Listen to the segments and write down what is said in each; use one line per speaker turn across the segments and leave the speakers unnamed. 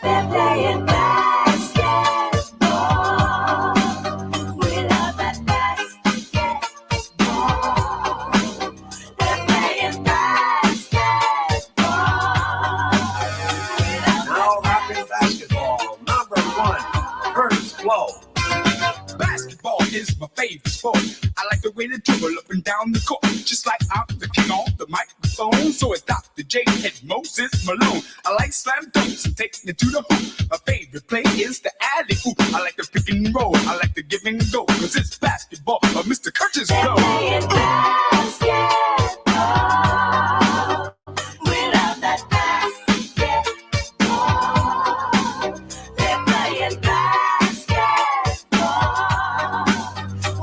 They're playing basketball. We love that basketball. They're playing basketball.
Now rapping basketball. Number 1, Curtis Blow. Basketball is my favorite sport. I like the way they dribble up and down the court, just like I'm the king on the microphone. So it's Dr. J and Moses Malone. I like slam dunks and taking it to the hoop. My favorite play is the alley oop. I like the pick and roll. I like the give and go, cause it's basketball. Mr. Curtis Blow.
Playing basketball. We love that basketball. They're playing basketball.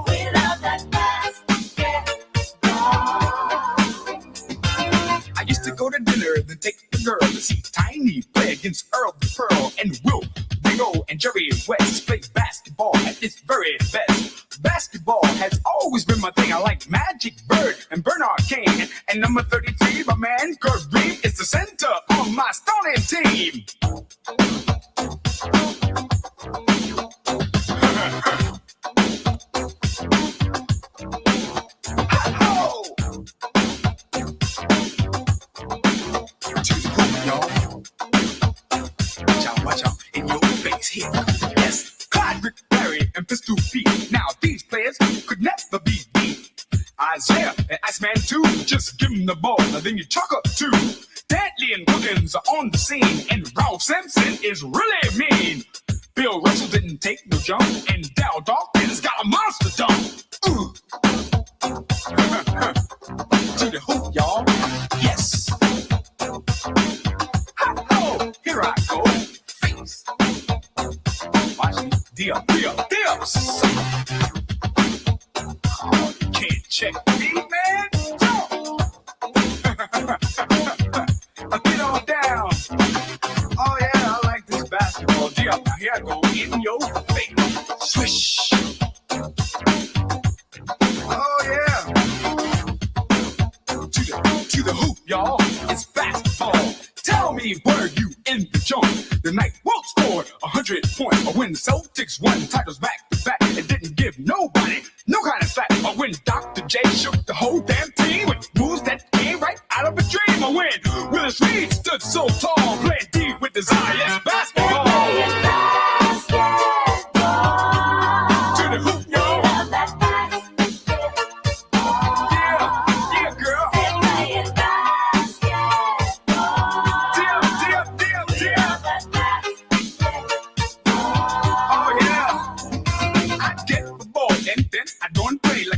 We love that basketball.
I used to go to dinner, then take the girl to see Tiny play against Earl the Pearl and Will, Big O, and Jerry West play basketball at its very best. Basketball has always been my thing. I like Magic Bird and Bernard King. And number 33, my man Kareem is the center on my Stony team. Watch out, in your face here. Yes, Clyde, Rick, Barry, and Pistol Pete. Now these players could never be beat. Isaiah and Iceman too, just give them the ball, and then you chalk up two. Dantley and Wilkins are on the scene, and Ralph Simpson is really mean. Bill Russell didn't take no jump, and Dal Dawkins got a monster dunk. To the hoop, y'all. Yes. Ha-ho, here I go. Face. Watch me. Dips. Oh, you can't check me, man. Get on down. Oh, yeah, I like this basketball. Dip. Now here I go in your face. Swish. Oh, yeah. To the hoop, y'all. It's basketball. Tell me, were you in the joint the night Wilt scored 100 points, or when the Celtics won titles back to back and didn't give nobody no kind of slack, or when Dr. J shook the whole damn team with moves that came right out of a dream, or when Willis Reed stood so tall playing D with desire? Yes, basketball. To the hoop, y'all.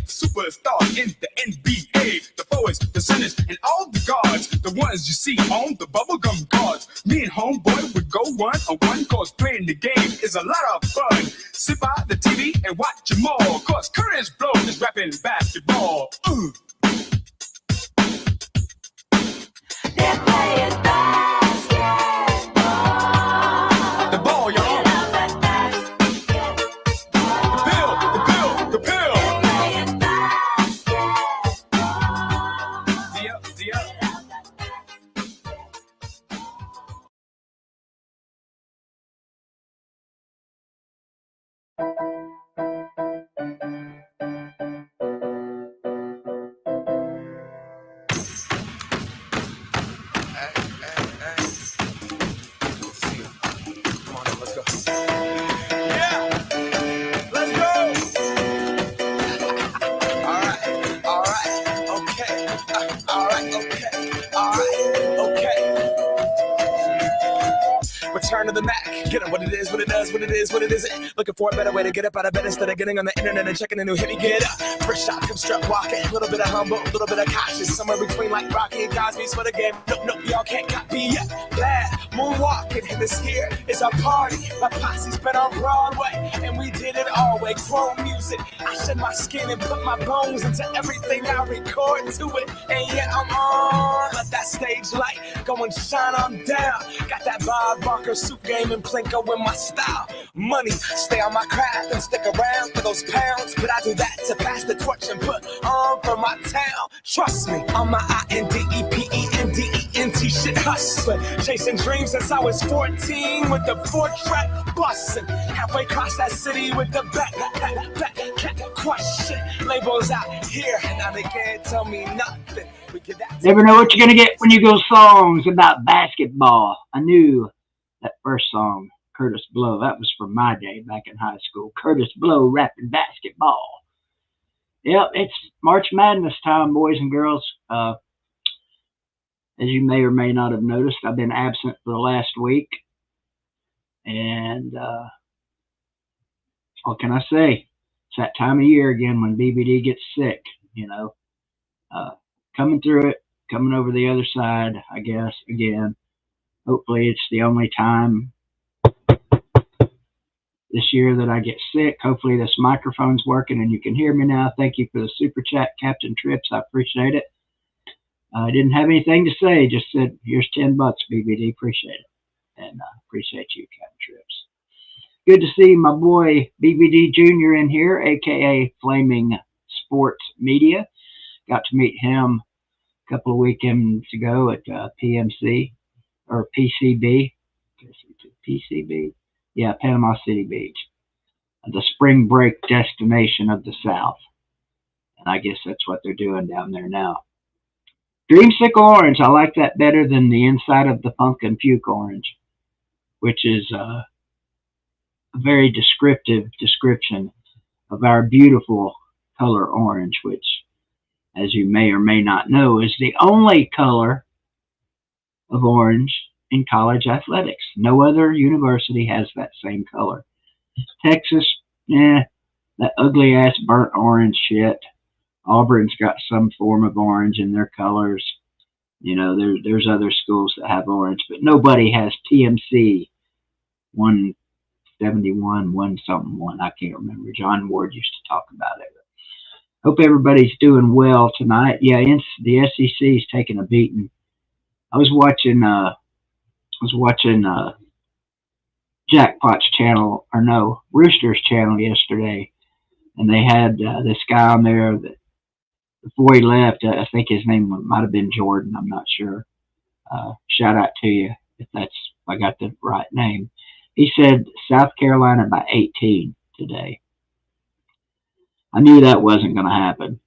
Superstars in the NBA, the forwards, the centers, and all the guards, the ones you see on the bubblegum cards. Me and homeboy would go 1-on-1, cause playing the game is a lot of fun. Sit by the TV and watch them all, cause Curtis Blow is rapping basketball.
They're playing basketball.
The ball, y'all. Return to the Mac. Get it, what it is, what it does, what it is, what it isn't. Looking for a better way to get up out of bed instead of getting on the internet and checking a new hit. Me get up. First shot, come strut walking. A little bit of humble, a little bit of cautious. Somewhere between like Rocky and Cosby's for the game. Nope, y'all can't copy yet. Glad moonwalking. And this here is our party. My posse's been on Broadway, and we did it all way. Chrome music. I shed my skin and put my bones into everything I record to it. And yeah, I'm on. Let that stage light go and shine on down. Got that Bob Barker suit game and Plinko in my style. Money, stay on my craft and stick around for those pounds. But I do that to pass the torch and put on for my town. Trust me, on my INDEPENDENT. NT shit hustling. Chasing dreams since I was 14 with the 4-track busting. Halfway across that city with the back question. Labels out here, now they can't tell me nothing.
Never know what you're going to get when you go songs about basketball. I knew that first song, Curtis Blow, that was from my day back in high school. Curtis Blow rapping basketball. Yep, it's March Madness time, boys and girls. As you may or may not have noticed, I've been absent for the last week. And what can I say? It's that time of year again when BBD gets sick, you know. Coming through it, coming over the other side, I guess, again. Hopefully it's the only time this year that I get sick. Hopefully this microphone's working and you can hear me now. Thank you for the super chat, Captain Trips. I appreciate it. I didn't have anything to say, just said, here's $10, BBD. Appreciate it. And I appreciate you, Captain Trips. Good to see my boy BBD Jr. in here, a.k.a. Flaming Sports Media. Got to meet him a couple of weekends ago at PMC, or PCB. PCB? Yeah, Panama City Beach. The spring break destination of the South. And I guess that's what they're doing down there now. Dreamsicle Orange. I like that better than the inside of the Pumpkin Puke Orange, which is a very descriptive description of our beautiful color orange, which, as you may or may not know, is the only color of orange in college athletics. No other university has that same color. Texas, that ugly ass burnt orange shit. Auburn's got some form of orange in their colors. You know, there's other schools that have orange, but nobody has PMC 171, 1 I can't remember. John Ward used to talk about it. Hope everybody's doing well tonight. Yeah, the SEC's taking a beating. I was watching Jackpot's channel, or no, Rooster's channel yesterday, and they had this guy on there that before he left, I think his name might have been Jordan. I'm not sure. Shout out to you if I got the right name. He said South Carolina by 18 today. I knew that wasn't going to happen.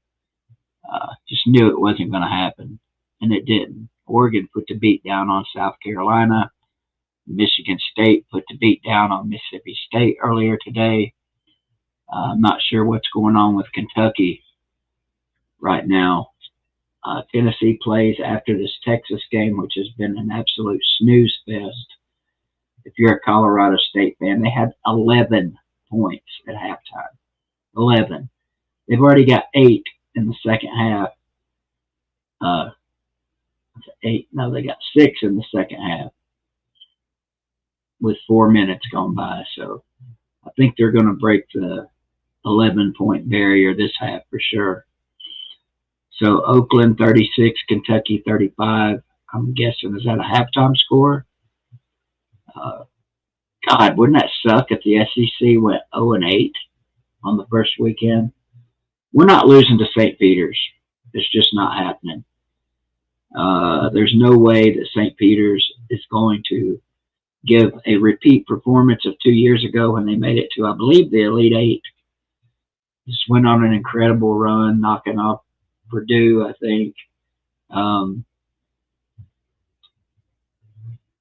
Just knew it wasn't going to happen, and it didn't. Oregon put the beat down on South Carolina. Michigan State put the beat down on Mississippi State earlier today. I'm not sure what's going on with Kentucky right now. Tennessee plays after this Texas game, which has been an absolute snooze fest. If you're a Colorado State fan, they had 11 points at halftime. 11. They've already got 8 in the second half. 8. No, they got 6 in the second half with 4 minutes gone by. So I think they're going to break the 11-point barrier this half for sure. So Oakland 36, Kentucky 35. I'm guessing, is that a halftime score? God, wouldn't that suck if the SEC went 0-8 on the first weekend? We're not losing to St. Peter's. It's just not happening. There's no way that St. Peter's is going to give a repeat performance of 2 years ago when they made it to, I believe, the Elite Eight. Just went on an incredible run, knocking off Purdue, I think,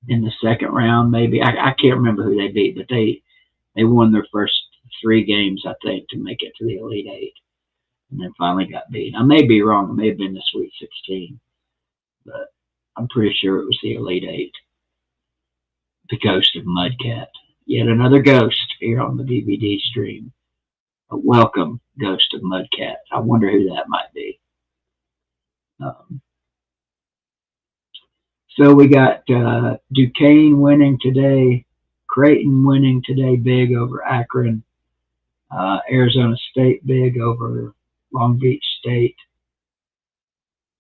in the second round, maybe. I can't remember who they beat, but they won their first 3 games, I think, to make it to the Elite Eight, and then finally got beat. I may be wrong. It may have been the Sweet 16, but I'm pretty sure it was the Elite Eight. The ghost of Mudcat. Yet another ghost here on the DVD stream. Welcome, ghost of Mudcat. I wonder who that might be. So we got Duquesne winning today, Creighton winning today big over Akron, Arizona State big over Long Beach State,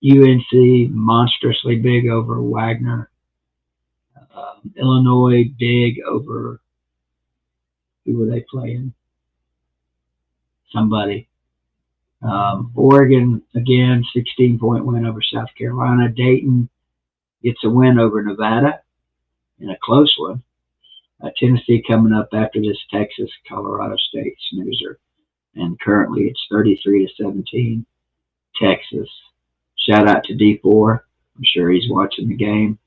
UNC monstrously big over Wagner, Illinois big over, who were they playing? Somebody. Oregon, again, 16-point win over South Carolina. Dayton gets a win over Nevada in a close one. Tennessee coming up after this Texas, Colorado State snoozer. And currently it's 33-17 Texas. Shout out to D4. I'm sure he's watching the game.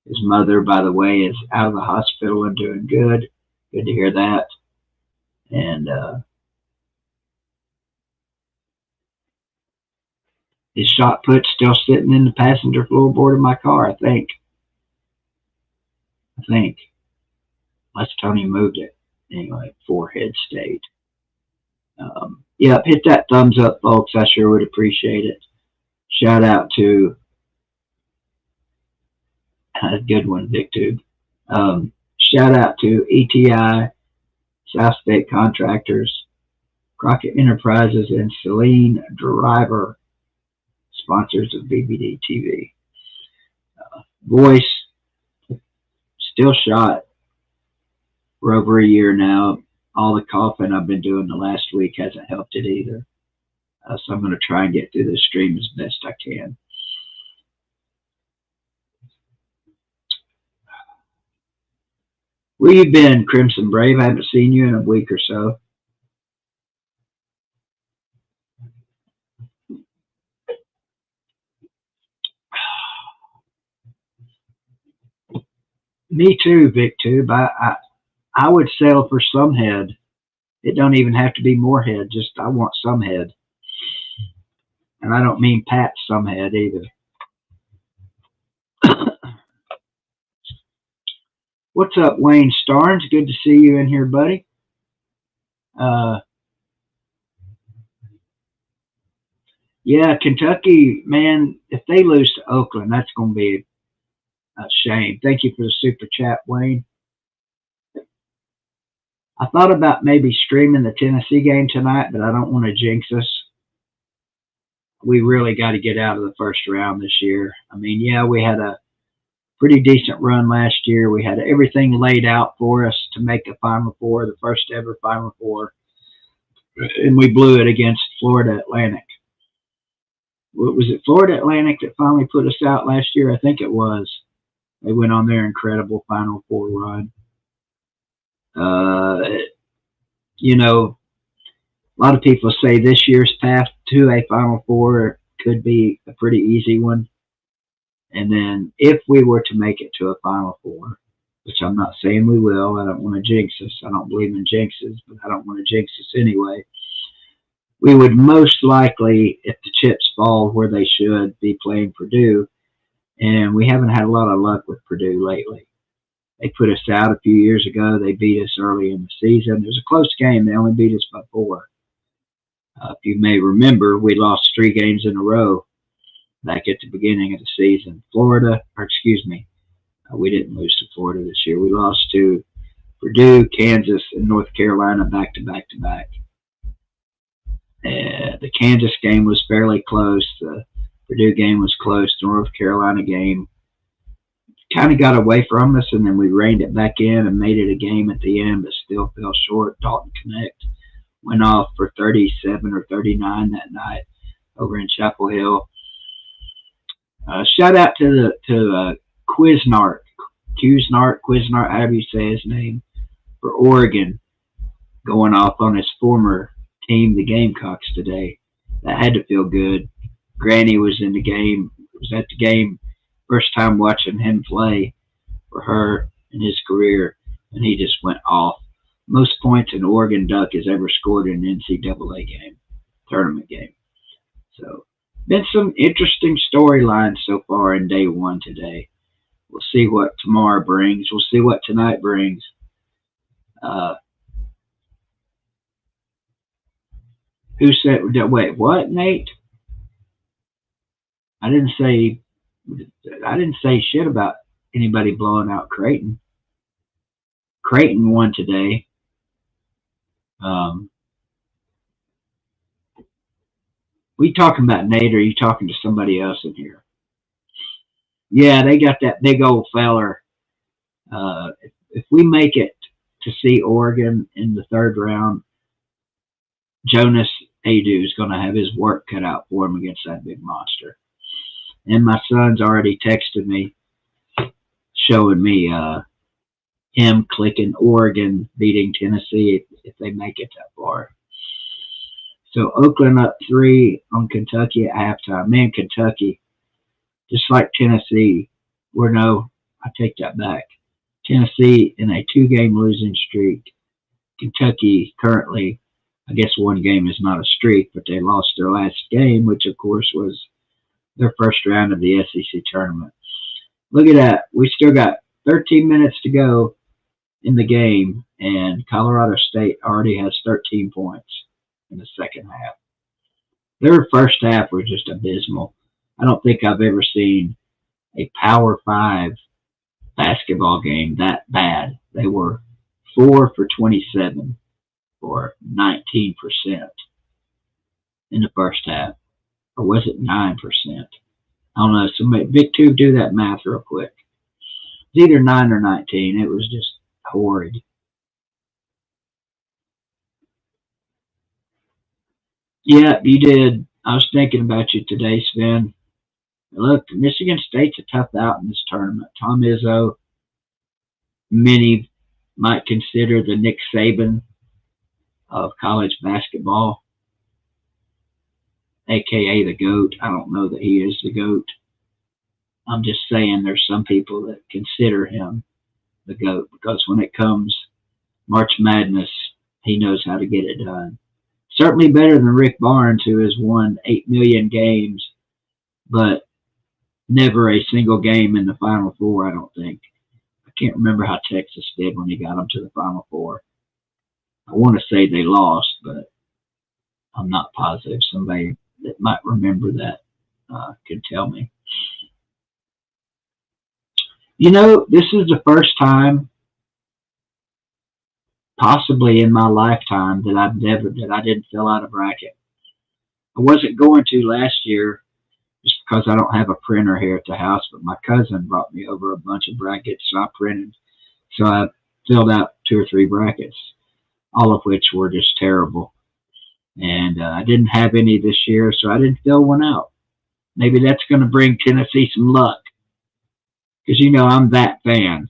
His mother, by the way, is out of the hospital and doing good. Good to hear that. And his shot put's still sitting in the passenger floorboard of my car, I think. Unless Tony moved it. Anyway, forehead stayed. Yep, hit that thumbs up, folks. I sure would appreciate it. Shout out to a good one, VicTube. Shout out to ETI, South State Contractors, Crockett Enterprises, and Saleendriver, sponsors of BVD TV. Voice, still shot for over a year now. All the coughing I've been doing the last week hasn't helped it either. So I'm going to try and get through this stream as best I can. Where you been, Crimson Brave? I haven't seen you in a week or so. Me too, VicTube. I would settle for some head. It don't even have to be more head. Just I want some head. And I don't mean Pat some head either. What's up, Wayne Starnes? Good to see you in here, buddy. Yeah, Kentucky, man, if they lose to Oakland, that's going to be a shame. Thank you for the super chat, Wayne. I thought about maybe streaming the Tennessee game tonight, but I don't want to jinx us. We really got to get out of the first round this year. I mean, yeah, we had a pretty decent run last year. We had everything laid out for us to make a Final Four, the first ever Final Four, and we blew it against Florida Atlantic. Was it Florida Atlantic that finally put us out last year? I think it was. They went on their incredible Final Four run. You know, a lot of people say this year's path to a Final Four could be a pretty easy one. And then if we were to make it to a Final Four, which I'm not saying we will, I don't want to jinx us. I don't believe in jinxes, but I don't want to jinx us anyway. We would most likely, if the chips fall where they should, be playing Purdue. And we haven't had a lot of luck with Purdue lately. They put us out a few years ago. They beat us early in the season. It was a close game. They only beat us by 4. If you may remember, we lost 3 games in a row back at the beginning of the season. We didn't lose to Florida this year. We lost to Purdue, Kansas, and North Carolina back to back to back. The Kansas game was fairly close. The Purdue game was close. The North Carolina game kind of got away from us, and then we reined it back in and made it a game at the end, but still fell short. Dalton Connect went off for 37 or 39 that night over in Chapel Hill. Shout out to Quiznart, however you say his name, for Oregon, going off on his former team, the Gamecocks, today. That had to feel good. Granny was in the game, was at the game, first time watching him play for her in his career, and he just went off. Most points an Oregon Duck has ever scored in an NCAA game, tournament game. So, been some interesting storylines so far in day one today. We'll see what tomorrow brings. We'll see what tonight brings. Who said, wait, what, Nate? I didn't say shit about anybody blowing out Creighton. Creighton won today. We talking about Nate, or are you talking to somebody else in here? Yeah, they got that big old feller. If we make it to see Oregon in the third round, Jonas Adu is going to have his work cut out for him against that big monster. And my son's already texted me, showing me him clicking Oregon beating Tennessee if they make it that far. So Oakland up 3 on Kentucky at halftime. Man, Kentucky, just like Tennessee, I take that back. Tennessee in a 2-game losing streak. Kentucky currently, I guess 1 game is not a streak, but they lost their last game, which of course was their first round of the SEC tournament. Look at that. We still got 13 minutes to go in the game, and Colorado State already has 13 points in the second half. Their first half was just abysmal. I don't think I've ever seen a Power 5 basketball game that bad. They were 4 for 27 or 19% in the first half. Or was it 9%? I don't know. Somebody, Big Tube, do that math real quick. It's either 9 or 19. It was just horrid. Yeah, you did. I was thinking about you today, Sven. Look, Michigan State's a tough out in this tournament. Tom Izzo, many might consider the Nick Saban of college basketball, a.k.a. the GOAT. I don't know that he is the GOAT. I'm just saying there's some people that consider him the GOAT because when it comes March Madness, he knows how to get it done. Certainly better than Rick Barnes, who has won 8 million games, but never a single game in the Final Four, I don't think. I can't remember how Texas did when he got them to the Final Four. I want to say they lost, but I'm not positive. Somebody that might remember that could tell me. You know, this is the first time, possibly in my lifetime, that I didn't fill out a bracket. I wasn't going to last year just because I don't have a printer here at the house, but my cousin brought me over a bunch of brackets, so I printed. So I filled out 2 or 3 brackets, all of which were just terrible. And I didn't have any this year, so I didn't fill one out. Maybe that's going to bring Tennessee some luck. Because, you know, I'm that fan.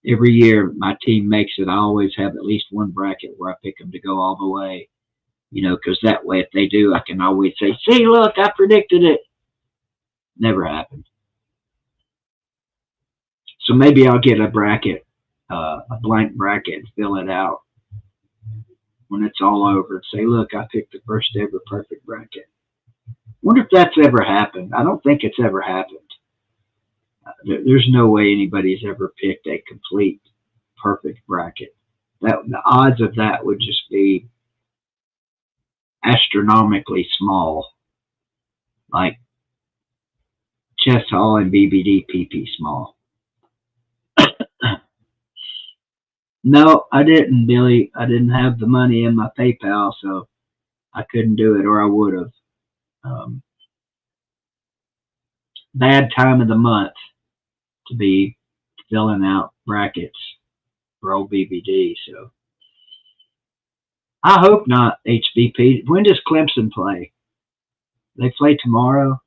Every year my team makes it, I always have at least one bracket where I pick them to go all the way. You know, because that way if they do, I can always say, see, look, I predicted it. Never happened. So maybe I'll get a bracket, a blank bracket, and fill it out when it's all over and say, look, I picked the first ever perfect bracket. Wonder if that's ever happened. I don't think it's ever happened. There's no way anybody's ever picked a complete perfect bracket. The odds of that would just be astronomically small, like Chess Hall and BBD PP small. No, I didn't, Billy. I didn't have the money in my PayPal, so I couldn't do it, or I would have. Bad time of the month to be filling out brackets for old BBD, so I hope not. HBP. When does Clemson play? They play tomorrow.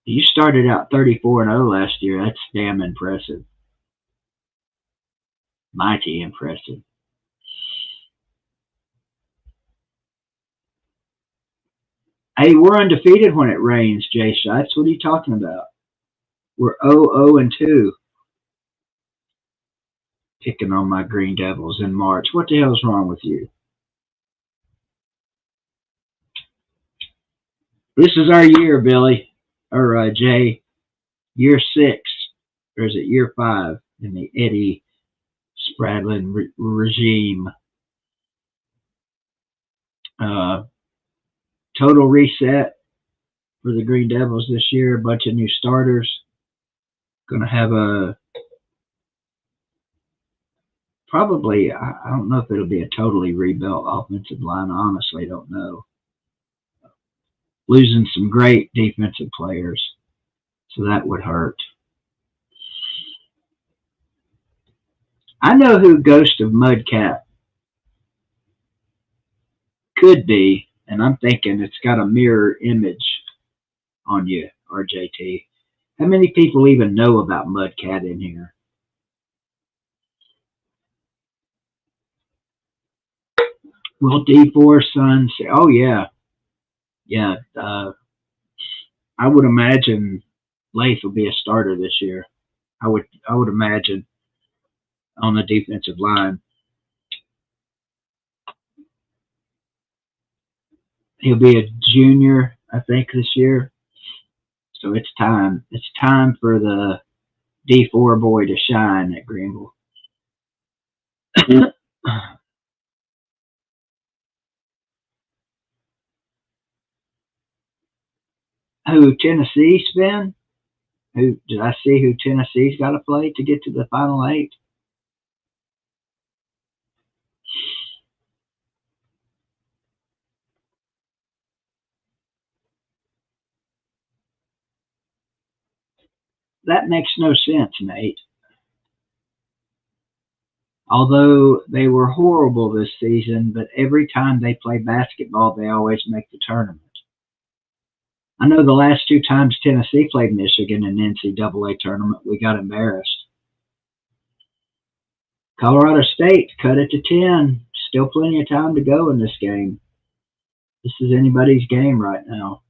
You started out 34-0 last year. That's damn impressive. Mighty impressive. Hey, we're undefeated when it rains, Jay Shites. What are you talking about? We're 0-2. Picking on my Green Devils in March. What the hell's wrong with you? This is our year, Billy. Or Jay. Year 6. Or is it year 5 in the Eddie Spradlin regime? Total reset for the Green Devils this year. A bunch of new starters. Going to have probably, I don't know if it'll be a totally rebuilt offensive line. I honestly don't know. Losing some great defensive players. So that would hurt. I know who Ghost of Mudcat could be. And I'm thinking it's got a mirror image on you, RJT. How many people even know about Mudcat in here? Will D4 Sun say, oh, yeah. Yeah. I would imagine Lath will be a starter this year. I would imagine on the defensive line. He'll be a junior, I think, this year. So it's time. It's time for the D4 boy to shine at Greenville. Who, Tennessee's been? Who did I see who Tennessee's got to play to get to the Final Eight? That makes no sense, Nate. Although they were horrible this season, but every time they play basketball, they always make the tournament. I know the last two times Tennessee played Michigan in the NCAA tournament, we got embarrassed. Colorado State cut it to 10. Still plenty of time to go in this game. This is anybody's game right now.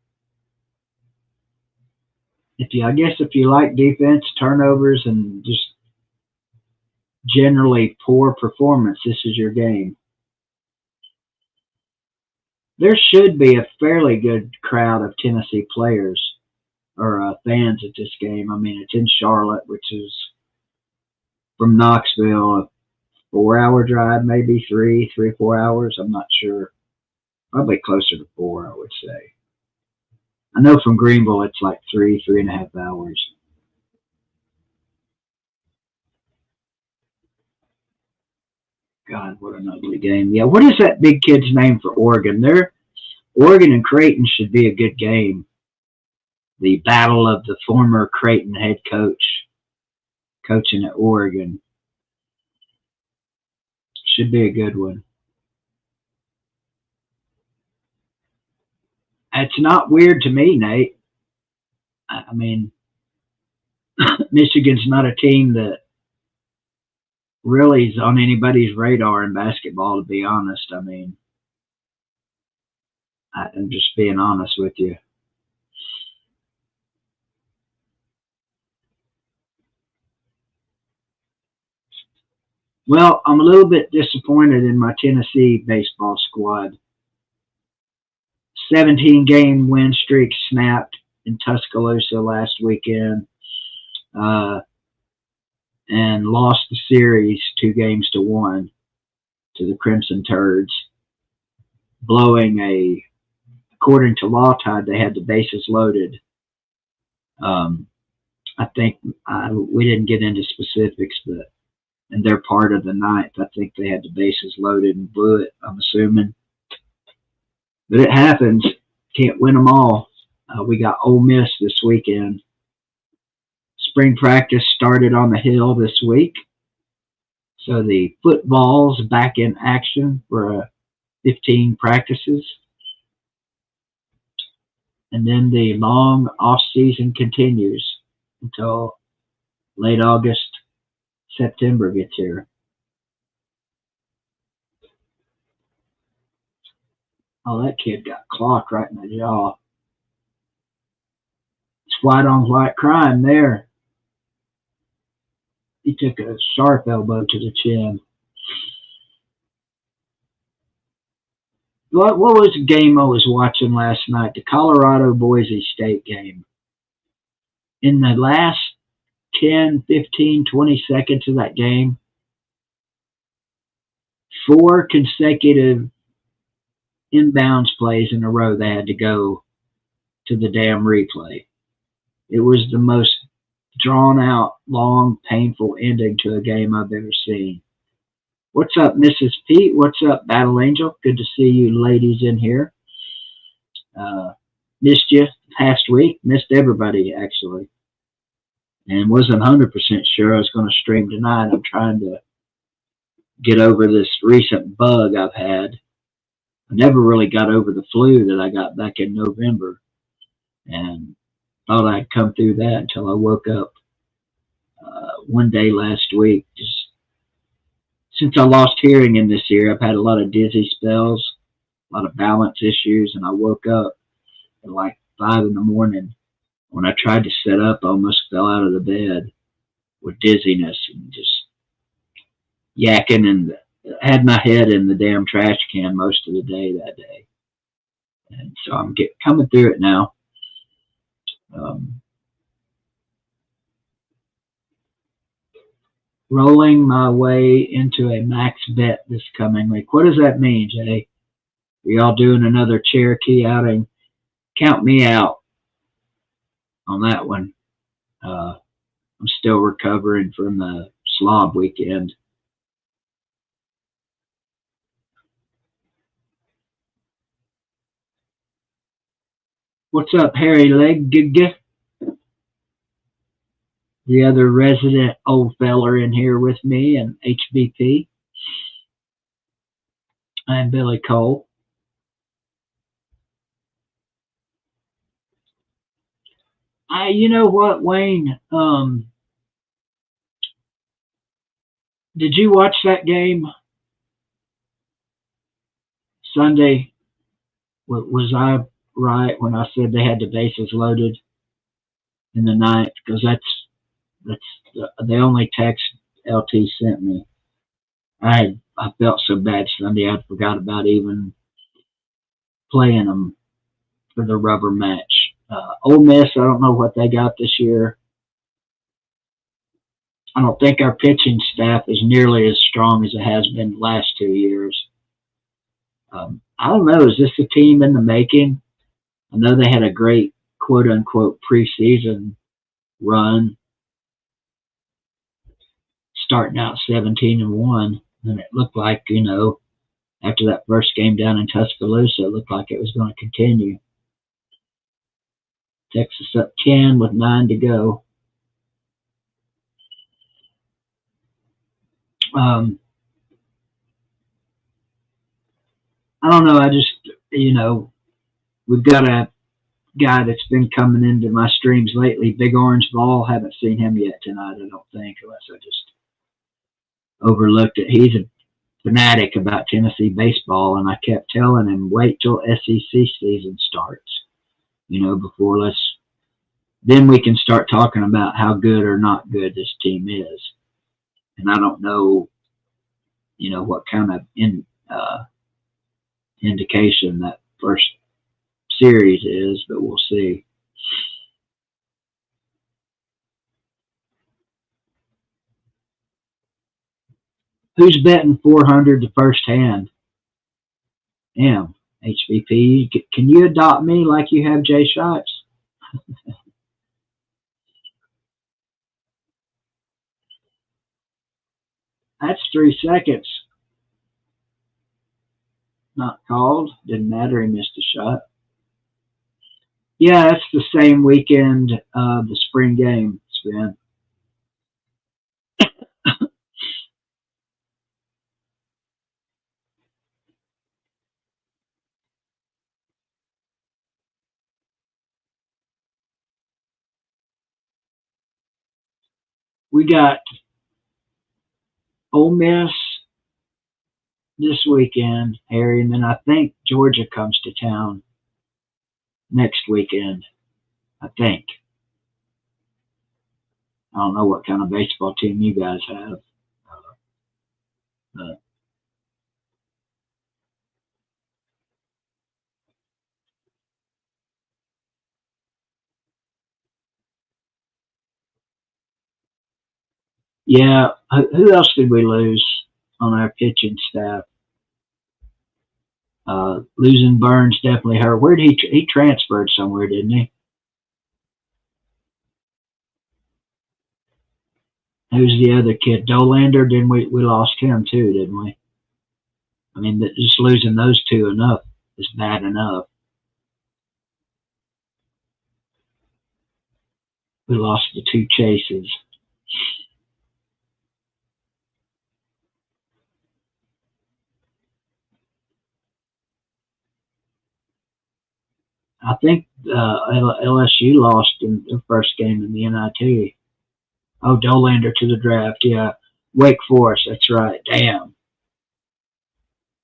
I guess if you like defense, turnovers, and just generally poor performance, this is your game. There should be a fairly good crowd of Tennessee players or fans at this game. I mean, it's in Charlotte, which is from Knoxville, a 4-hour drive, maybe 3 or 4 hours. I'm not sure. Probably closer to 4, I would say. I know from Greenville it's like 3.5 hours. God, what an ugly game. Yeah, what is that big kid's name for Oregon? Oregon and Creighton should be a good game. The battle of the former Creighton head coach coaching at Oregon. Should be a good one. It's not weird to me, Nate. I mean, Michigan's not a team that really is on anybody's radar in basketball, to be honest. I mean, I'm just being honest with you. Well, I'm a little bit disappointed in my Tennessee baseball squad. 17-game win streak snapped in Tuscaloosa last weekend, and lost the series 2-1 to the Crimson Turds, blowing according to Law Tide, they had the bases loaded. I think we didn't get into specifics, but in their part of the ninth, I think they had the bases loaded and blew it, I'm assuming. But it happens. Can't win them all. We got Ole Miss this weekend. Spring practice started on the Hill this week. So the football's back in action for 15 practices. And then the long off-season continues until late August, September gets here. Oh, that kid got clocked right in the jaw. It's white on white crime there. He took a sharp elbow to the chin. What was the game I was watching last night? The Colorado-Boise State game. In the last 10, 15, 20 seconds of that game, 4 consecutive inbounds plays in a row they had to go to the damn replay. It was the most drawn out, long, painful ending to a game I've ever seen. What's up, Mrs. Pete? What's up, Battle Angel? Good to see you ladies in here. Missed you last week. Missed everybody, actually. And wasn't 100% sure I was going to stream tonight. I'm trying to get over this recent bug I've had. I never really got over the flu that I got back in November, and thought I'd come through that until I woke up one day last week. Just since I lost hearing in this ear, I've had a lot of dizzy spells, a lot of balance issues, and I woke up at like 5 in the morning. When I tried to sit up, I almost fell out of the bed with dizziness and just yakking, and had my head in the damn trash can most of the day that day. And so I'm coming through it now. Rolling my way into a max bet this coming week. What does that mean, Jay? Are y'all doing another Cherokee outing? Count me out on that one. I'm still recovering from the slob weekend. What's up, Harry Leg? The other resident old feller in here with me, and HBP. I'm Billy Cole. You know what, Wayne? Did you watch that game Sunday? Was I right when I said they had the bases loaded in the ninth? Because that's the only text LT sent me. I felt so bad Sunday I forgot about even playing them for the rubber match. Ole Miss, I don't know what they got this year. I don't think our pitching staff is nearly as strong as it has been the last 2 years. I don't know. Is this a team in the making? I know they had a great quote unquote preseason run, starting out 17-1, and it looked like, after that first game down in Tuscaloosa, it looked like it was going to continue. Texas up 10 with 9 to go. I don't know. I just, we've got a guy that's been coming into my streams lately, Big Orange Ball. Haven't seen him yet tonight, I don't think, unless I just overlooked it. He's a fanatic about Tennessee baseball, and I kept telling him, wait till SEC season starts, before then we can start talking about how good or not good this team is. And I don't know, what kind of indication that first series is, but we'll see. Who's betting 400 the first hand? Damn, HVP, can you adopt me like you have Jay Shots? That's 3 seconds. Not called. Didn't matter. He missed a shot. Yeah, that's the same weekend of the spring game, Sven. We got Ole Miss this weekend, Harry, and then I think Georgia comes to town next weekend. I think. I don't know what kind of baseball team you guys have. Yeah, who else did we lose on our pitching staff? Losing Burns definitely hurt. Where did he transferred somewhere, didn't he? Who's the other kid? Dolander, didn't we lost him too, didn't we? I mean, just losing those two enough is bad enough. We lost the 2 chases. I think LSU lost in their first game in the NIT. Oh, Dolander to the draft. Yeah, Wake Forest. That's right. Damn.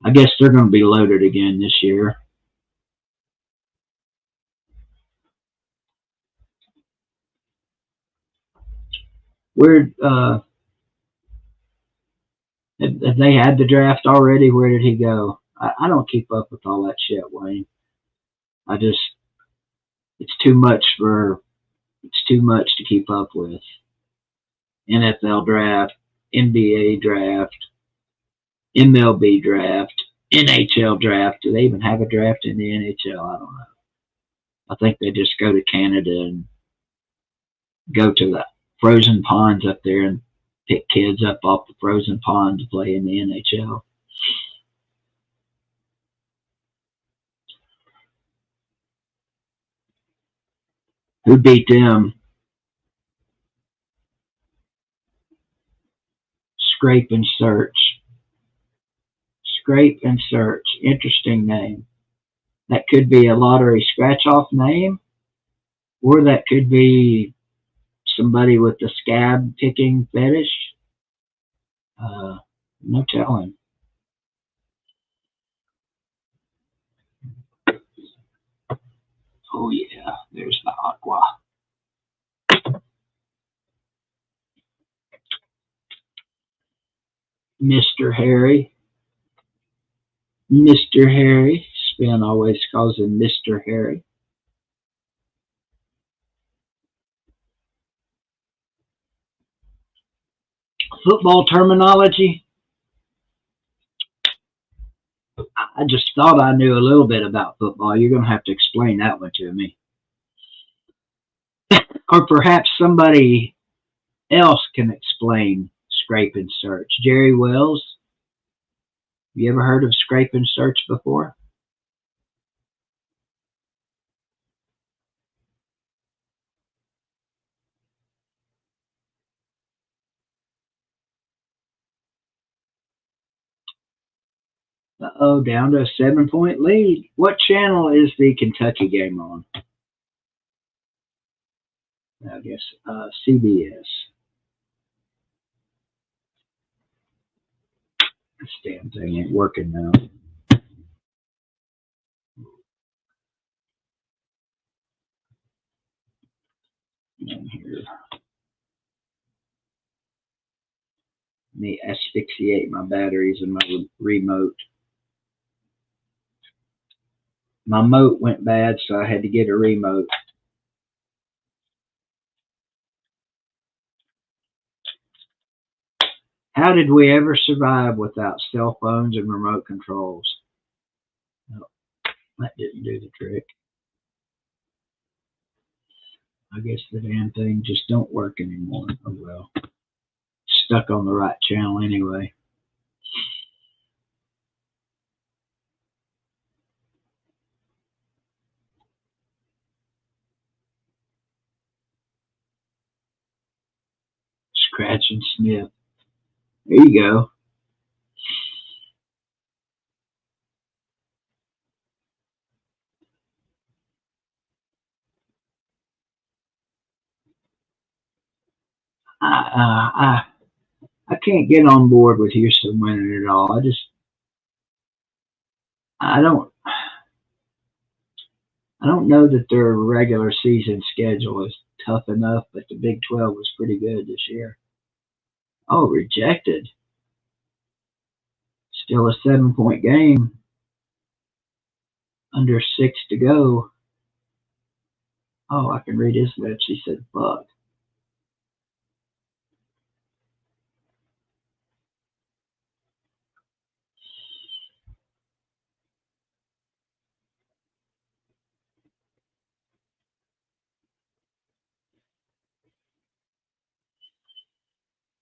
I guess they're going to be loaded again this year. Where have they had the draft already? Where did he go? I don't keep up with all that shit, Wayne. It's too much to keep up with. NFL draft, NBA draft, MLB draft, NHL draft. Do they even have a draft in the NHL? I don't know. I think they just go to Canada and go to the frozen ponds up there and pick kids up off the frozen pond to play in the NHL. Who beat them? Scrape and Search. Scrape and Search. Interesting name. That could be a lottery scratch-off name, or that could be somebody with the scab picking fetish. No telling. Oh yeah, there's the aqua. Mr. Harry. Mr. Harry. Spin always calls him Mr. Harry. Football terminology. I just thought I knew a little bit about football. You're going to have to explain that one to me. Or perhaps somebody else can explain Scrape and Search. Jerry Wells, you ever heard of Scrape and Search before? Uh-oh, down to a 7-point lead. What channel is the Kentucky game on? I guess CBS. This damn thing ain't working now. In here. Let me asphyxiate my batteries in my remote. My moat went bad, so I had to get a remote. How did we ever survive without cell phones and remote controls? No, that didn't do the trick. I guess the damn thing just don't work anymore. Oh well. Stuck on the right channel anyway. Scratch and sniff. There you go. I can't get on board with Houston winning it all. I don't know that their regular season schedule is tough enough, but the Big 12 was pretty good this year. Oh, rejected. Still a 7-point game. Under 6 to go. Oh, I can read his lips. He said, fuck.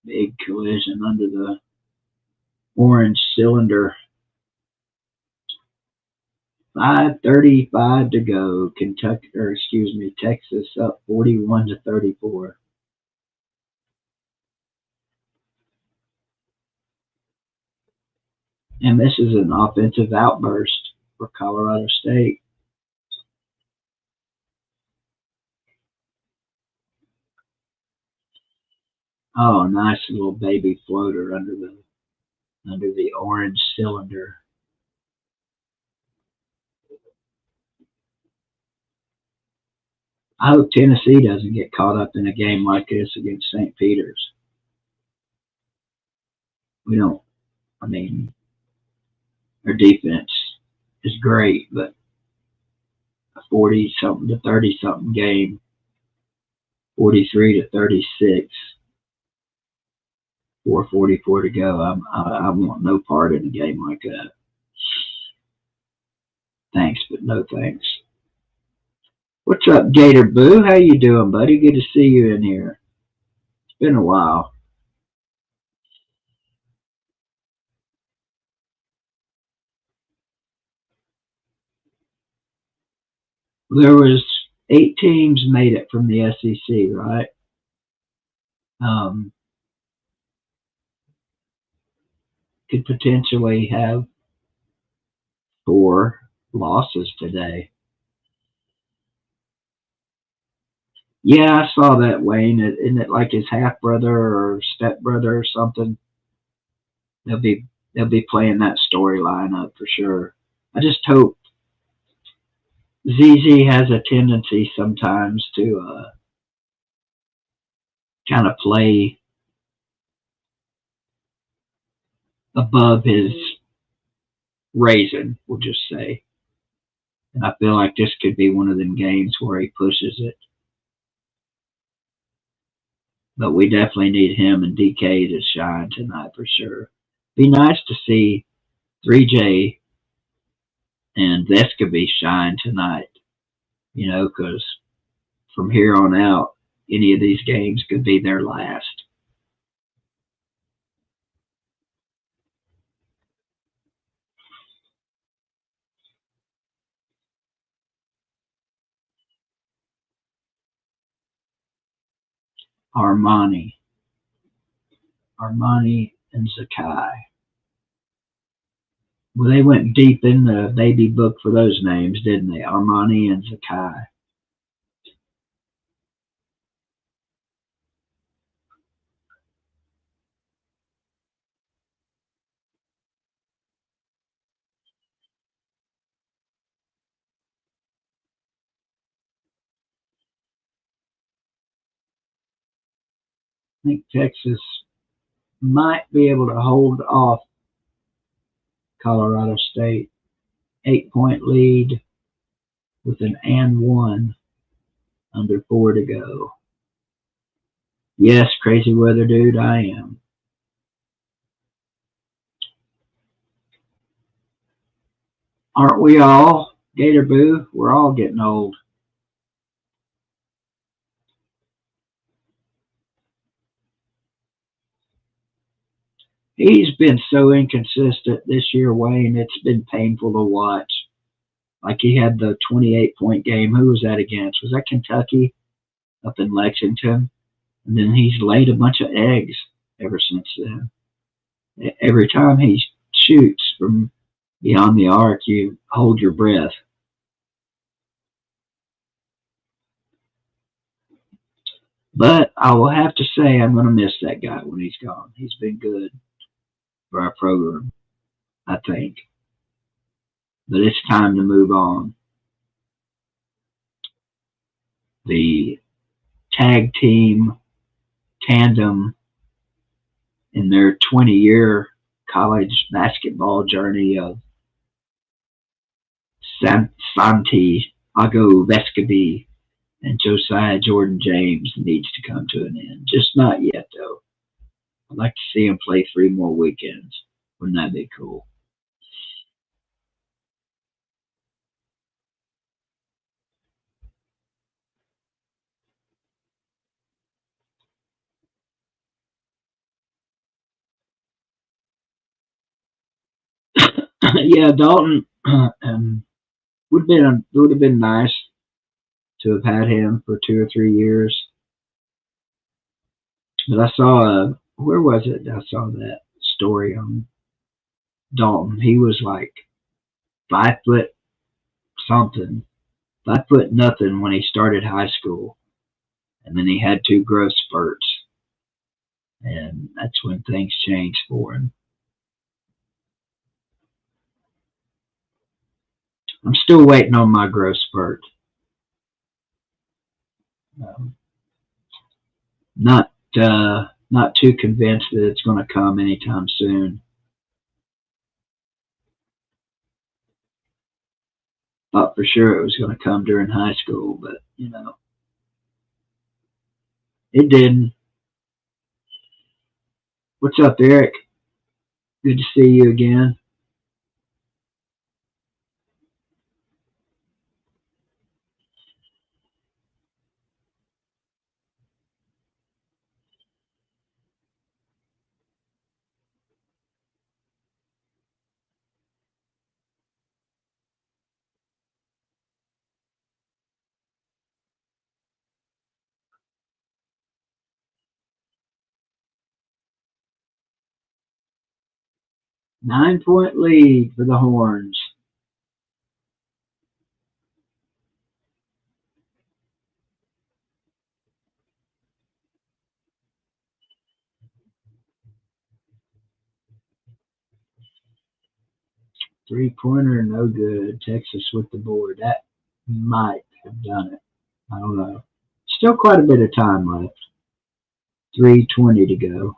Big collision under the orange cylinder. 5:35 to go. Texas up 41-34. And this is an offensive outburst for Colorado State. Oh, nice little baby floater under the orange cylinder. I hope Tennessee doesn't get caught up in a game like this against St. Peter's. We don't. I mean, their defense is great, but a 40 something to 30 something game, 43 to 36, 4:44 to go. I want no part in a game like that. Thanks, but no thanks. What's up, Gator Boo? How you doing, buddy? Good to see you in here. It's been a while. There was 8 teams made it from the SEC, right? Um, could potentially have 4 losses today. Yeah, I saw that, Wayne. Isn't it like his half brother or step brother or something? They'll be playing that storyline up for sure. I just hope ZZ has a tendency sometimes to kind of play above his raisin, we'll just say. And I feel like this could be one of them games where he pushes it. But we definitely need him and DK to shine tonight for sure. Be nice to see 3J and Vescovy shine tonight, because from here on out, any of these games could be their last. Armani and Zakai. Well, they went deep in the baby book for those names, didn't they? Armani and Zakai. I think Texas might be able to hold off Colorado State. 8-point lead with an and 1 under 4 to go. Yes, crazy weather dude, I am. Aren't we all? Gator Boo, we're all getting old. He's been so inconsistent this year, Wayne. It's been painful to watch. Like he had the 28-point game. Who was that against? Was that Kentucky up in Lexington? And then he's laid a bunch of eggs ever since then. Every time he shoots from beyond the arc, you hold your breath. But I will have to say I'm going to miss that guy when he's gone. He's been good for our program, I think. But it's time to move on. The tag team tandem in their 20-year college basketball journey of Santiago Vescovi and Josiah Jordan James needs to come to an end. Just not yet, though. I'd like to see him play 3 more weekends. Wouldn't that be cool? Yeah, Dalton would have been nice to have had him for 2 or 3 years. But I saw where was it? I saw that story on Dalton. He was like 5 foot something, 5 foot nothing when he started high school, and then he had 2 growth spurts. And that's when things change for him. I'm still waiting on my growth spurt. Not too convinced that it's going to come anytime soon. Thought for sure it was going to come during high school, but it didn't. What's up, Eric? Good to see you again. Nine-point lead for the Horns. Three-pointer, no good. Texas with the board. That might have done it. I don't know. Still quite a bit of time left. 3:20 to go.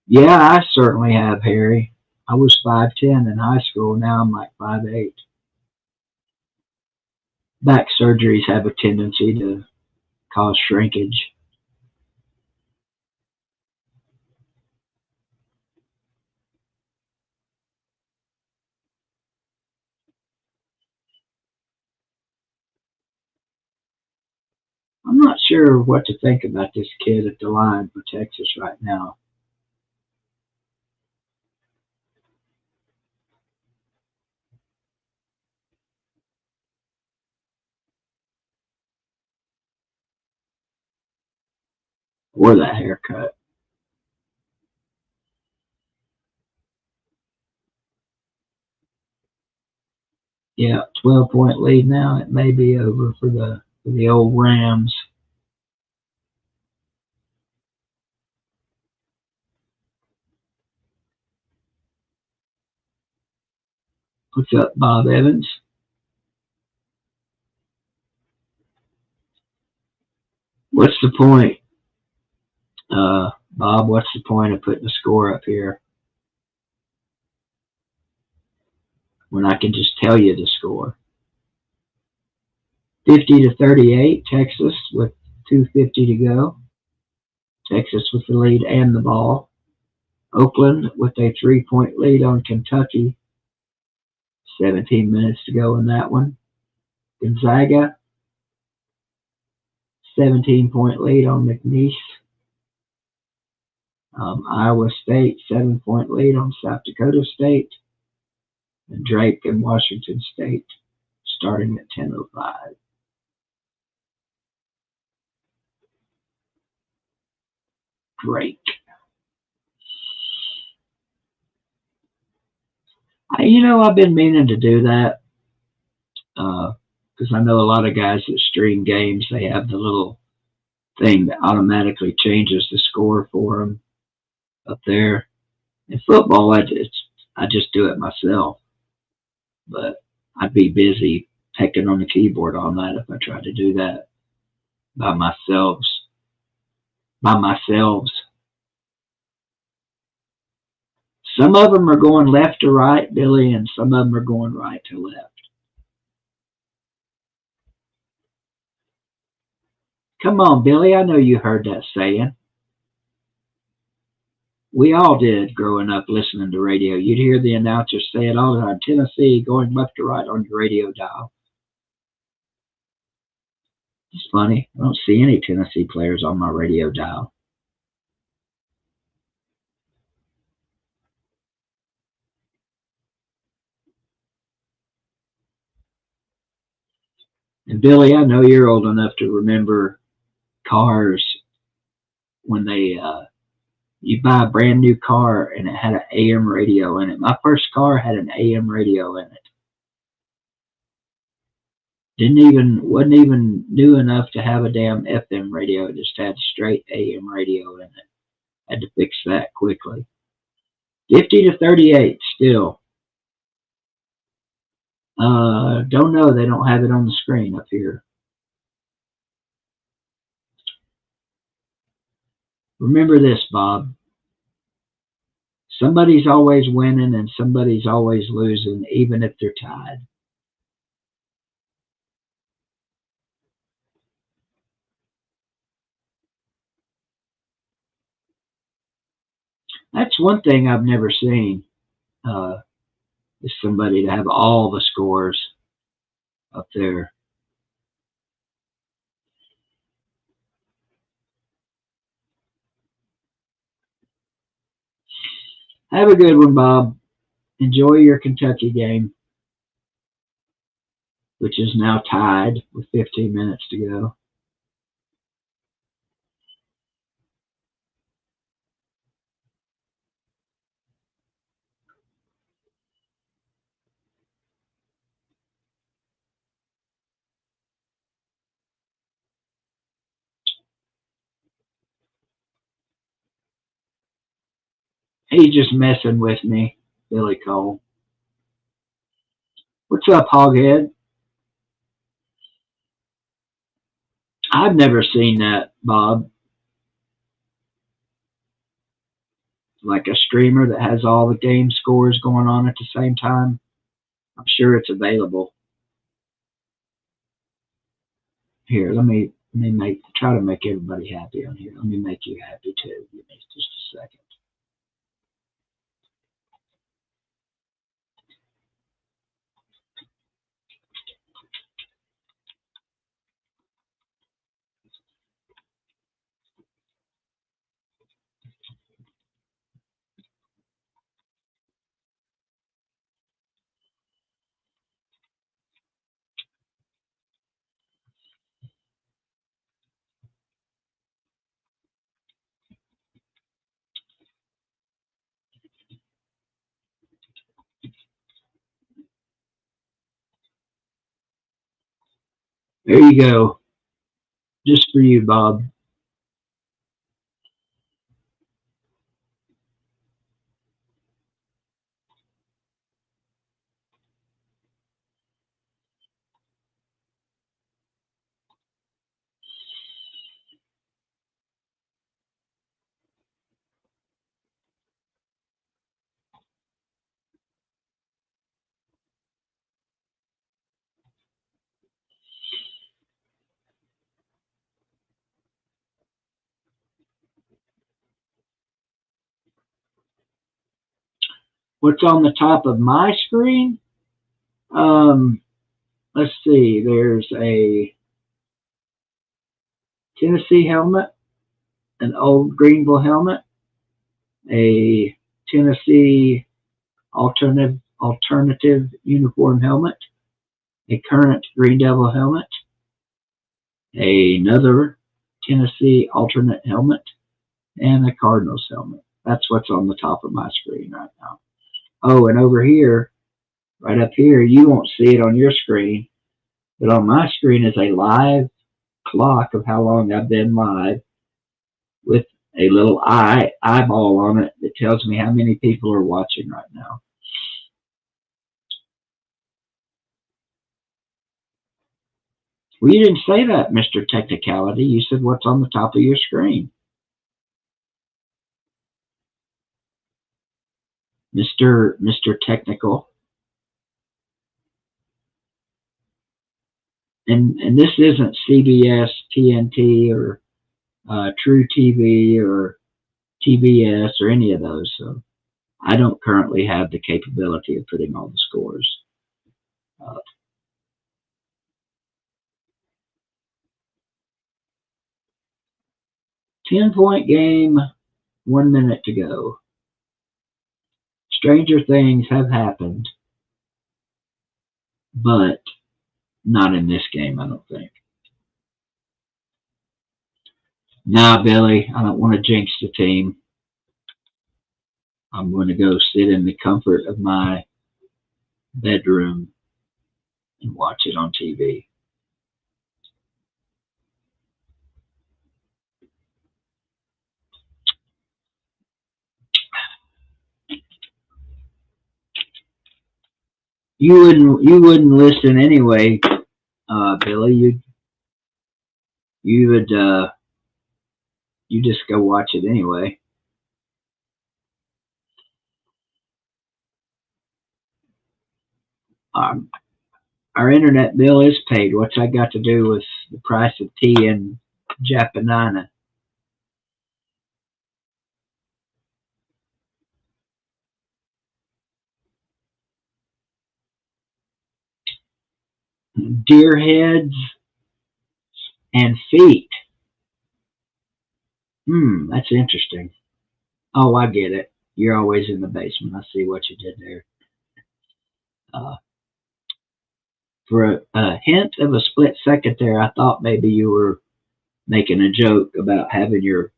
Yeah, I certainly have, Harry. I was 5'10" in high school. Now I'm like 5'8". Back surgeries have a tendency to cause shrinkage. I'm not sure what to think about this kid at the line for Texas right now. Or that haircut. Yeah, 12-point lead now. It may be over for the old Rams. What's up, Bob Evans? What's the point? Bob, what's the point of putting a score up here when I can just tell you the score? 50-38, Texas with 2:50 to go. Texas with the lead and the ball. Oakland with a 3-point lead on Kentucky. 17 minutes to go in that one. Gonzaga, 17-point lead on McNeese. Iowa State, 7-point lead on South Dakota State. And Drake and Washington State starting at 10:05. Drake. I've been meaning to do that because I know a lot of guys that stream games, they have the little thing that automatically changes the score for them up there. In football, I just do it myself, but I'd be busy pecking on the keyboard all night if I tried to do that by myself. Some of them are going left to right, Billy, and some of them are going right to left. Come on, Billy, I know you heard that saying. We all did growing up listening to radio. You'd hear the announcers say it all the time, Tennessee going left to right on your radio dial. It's funny, I don't see any Tennessee players on my radio dial. And Billy, I know you're old enough to remember cars when you buy a brand new car and it had an AM radio in it. My first car had an AM radio in it. Wasn't even new enough to have a damn FM radio. It just had straight AM radio in it. Had to fix that quickly. 50 to 38 still. Don't know. They don't have it on the screen up here. Remember this, Bob. Somebody's always winning and somebody's always losing, even if they're tied. That's one thing I've never seen, is somebody to have all the scores up there. Have a good one, Bob. Enjoy your Kentucky game, which is now tied with 15 minutes to go. He's just messing with me, Billy Cole. What's up, Hoghead? I've never seen that, Bob. Like a streamer that has all the game scores going on at the same time. I'm sure it's available. Here, let me try to make everybody happy on here. Let me make you happy too. Give me just a second. There you go. Just for you, Bob. What's on the top of my screen? Let's see. There's a Tennessee helmet, an old Greenville helmet, a Tennessee alternative uniform helmet, a current Green Devil helmet, another Tennessee alternate helmet, and a Cardinals helmet. That's what's on the top of my screen right now. Oh, and over here, right up here, you won't see it on your screen, but on my screen is a live clock of how long I've been live with a little eyeball on it that tells me how many people are watching right now. Well, you didn't say that, Mr. Technicality. You said what's on the top of your screen. Mr. Technical. And this isn't CBS, TNT, or True TV, or TBS, or any of those. So I don't currently have the capability of putting all the scores up. 10-point game, 1 minute to go. Stranger things have happened, but not in this game, I don't think. Nah, Billy, I don't want to jinx the team. I'm going to go sit in the comfort of my bedroom and watch it on TV. You wouldn't listen anyway, Billy. You would you just go watch it anyway. Um, our internet bill is paid. What's that got to do with the price of tea in Japanina? Deer heads and feet. That's interesting. Oh, I get it. You're always in the basement. I see what you did there. Uh, for a hint of a split second there, I thought maybe you were making a joke about having your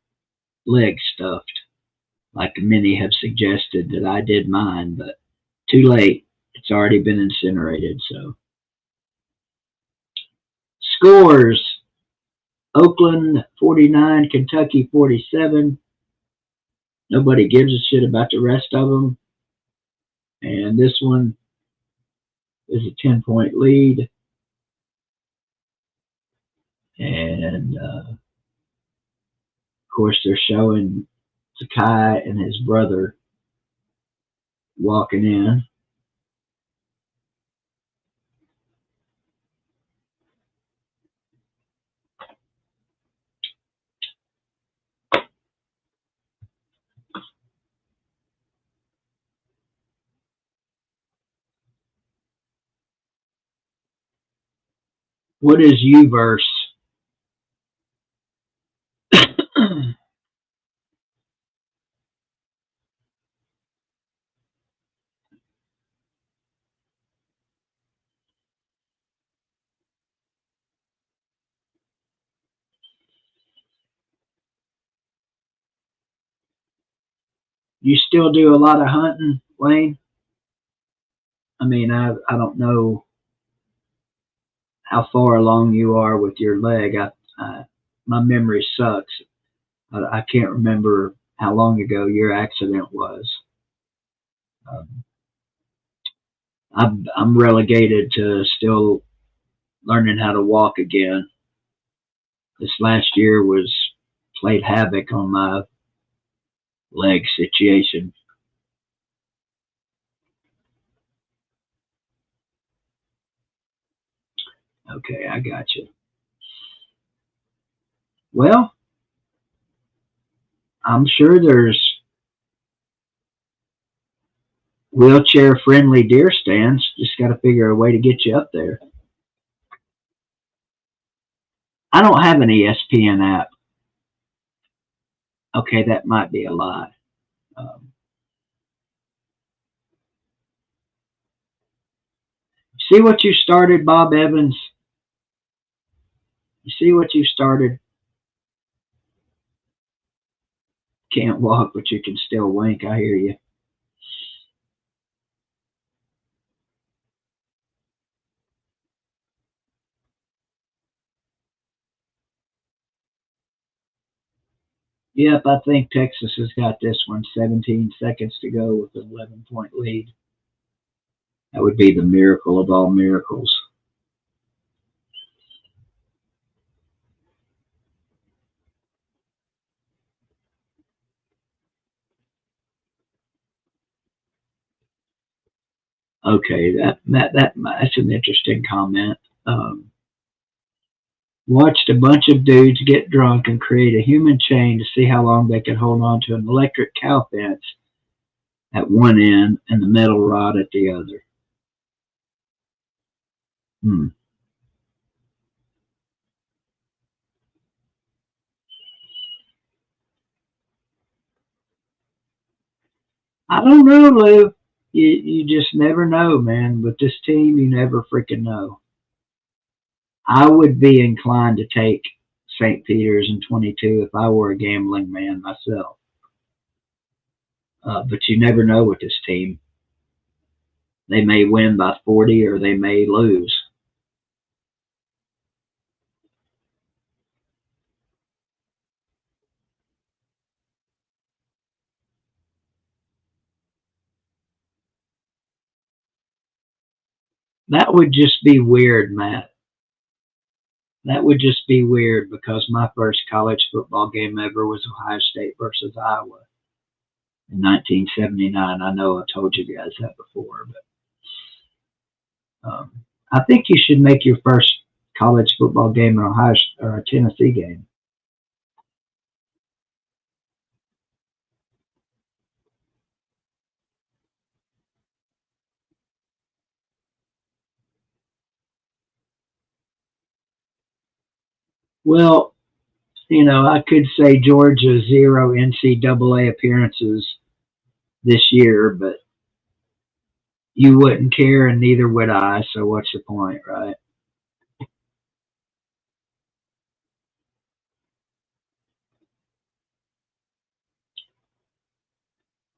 legs stuffed, like many have suggested that I did mine, but too late. It's already been incinerated. So scores: Oakland 49, Kentucky 47. Nobody gives a shit about the rest of them. And this one is a 10-point lead. And of course, they're showing Sakai and his brother walking in. What is Uverse? You still do a lot of hunting, Wayne? I mean, I don't know how far along you are with your leg. My memory sucks. I can't remember how long ago your accident was. Um, I'm relegated to still learning how to walk again. This last year was played havoc on my leg situation. Okay, I got you. Well, I'm sure there's wheelchair friendly deer stands. Just got to figure a way to get you up there. I don't have an ESPN app. Okay, that might be a lie. Um, see what you started, Bob Evans? You see what you started? Can't walk, but you can still wink. I hear you. Yep, I think Texas has got this one. 17 seconds to go with an 11-point lead. That would be the miracle of all miracles. Okay, that's an interesting comment. Um, Watched a bunch of dudes get drunk and create a human chain to see how long they could hold on to an electric cow fence at one end and the metal rod at the other. Hmm. I don't know, Lou. You just never know, man. With this team, you never freaking know. I would be inclined to take St. Peter's in 22 if I were a gambling man myself. But you never know with this team. They may win by 40 or they may lose. That would just be weird, Matt. That would just be weird because my first college football game ever was Ohio State versus Iowa in 1979. I know I told you guys that before, but I think you should make your first college football game an Ohio or a Tennessee game. Well, I could say Georgia 0 NCAA appearances this year, but you wouldn't care and neither would I, so what's the point, right?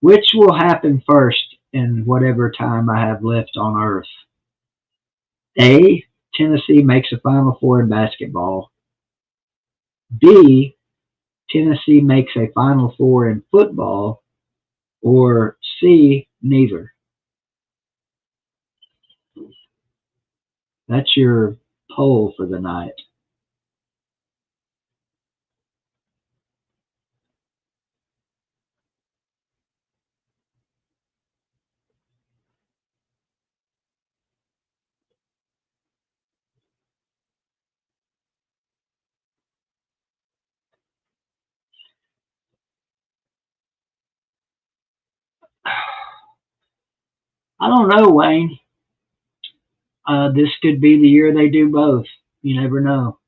Which will happen first in whatever time I have left on earth? A, Tennessee makes a Final Four in basketball. B, Tennessee makes a Final Four in football. Or C, neither. That's your poll for the night. I don't know, Wayne. This could be the year they do both. You never know.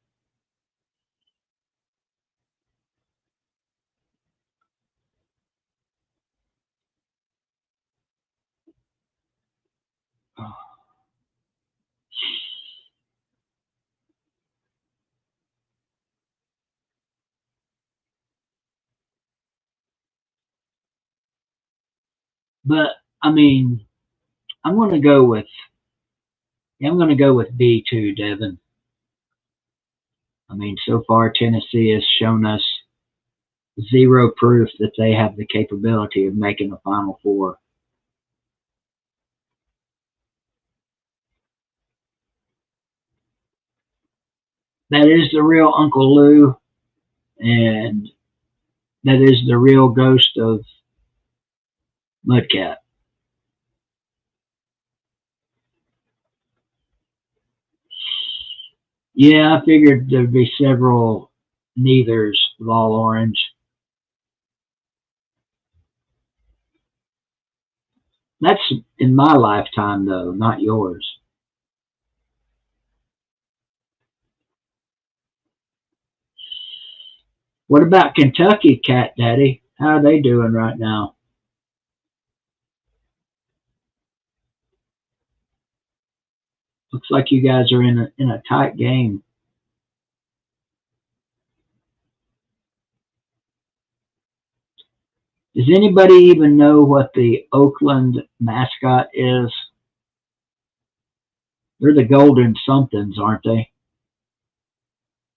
But I mean, I'm going to go with I'm going to go with B too, Devin. I mean, so far Tennessee has shown us zero proof that they have the capability of making a Final Four. That is the real Uncle Lou, and that is the real ghost of Mudcat. Yeah, I figured there'd be several neithers of all orange. That's in my lifetime, though, not yours. What about Kentucky, Cat Daddy? How are they doing right now? Looks like you guys are in a tight game. Does anybody even know what the Oakland mascot is? They're the Golden Somethings, aren't they?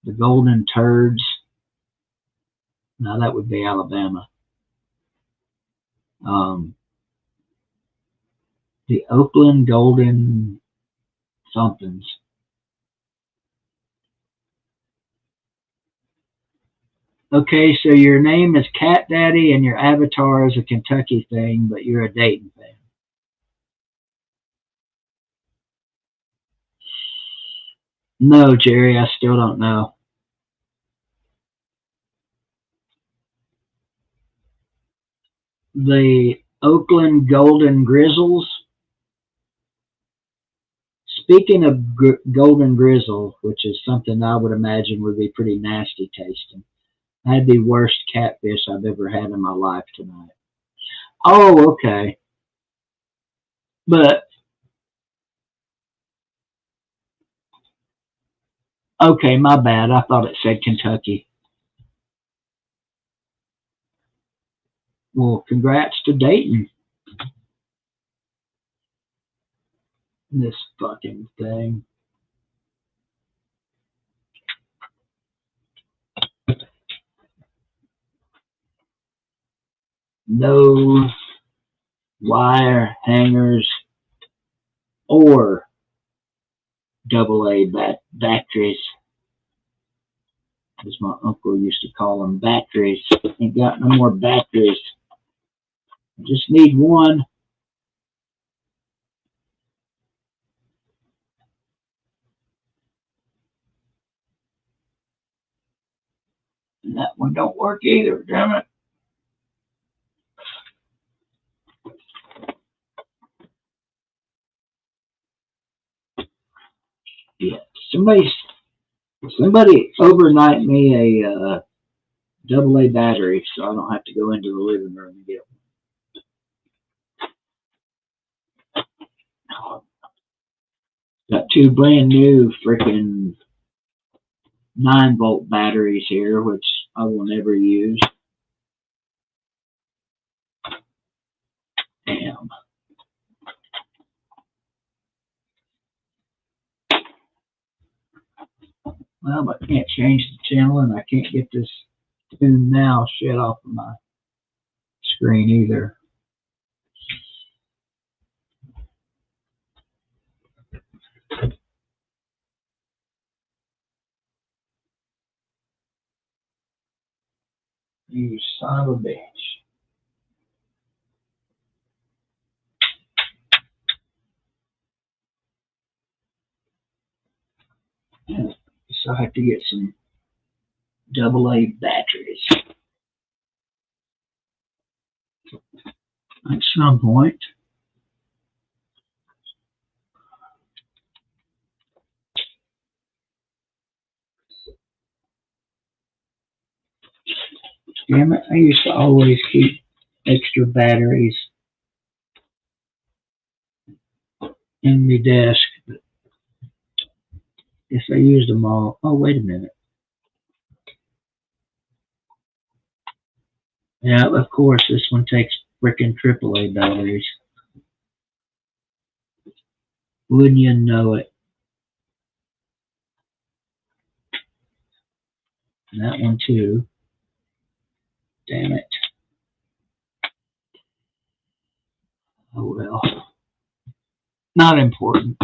The Golden Turds. No, that would be Alabama. Um, the Oakland Golden Somethings. Okay, so your name is Cat Daddy and your avatar is a Kentucky thing, but you're a Dayton fan. No, Jerry, I still don't know. The Oakland Golden Grizzles. Speaking of Golden Grizzle, which is something I would imagine would be pretty nasty tasting, I had the worst catfish I've ever had in my life tonight. Oh, okay. But, okay, my bad. I thought it said Kentucky. Well, congrats to Dayton. This fucking thing. No wire hangers or AA batteries, as my uncle used to call them, batteries. Ain't got no more batteries. I just need one. And that one don't work either, damn it. Yeah, somebody overnight me a AA battery so I don't have to go into the living room and get one. Got two brand new freaking 9-volt batteries here, which I will never use. Damn. Well, I can't change the channel and I can't get this tune now shit off of my screen either. You son of a bitch. So I have to get some AA batteries at some point. Damn it, I used to always keep extra batteries in my desk, but if I used them all, oh, wait a minute. Yeah, of course, this one takes frickin' AAA batteries. Wouldn't you know it? And that one too. Damn it. Oh well. Not important.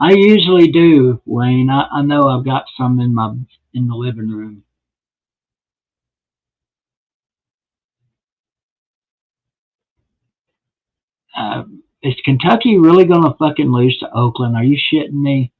I usually do, Wayne. I know I've got some in the living room. Is Kentucky really gonna fucking lose to Oakland? Are you shitting me?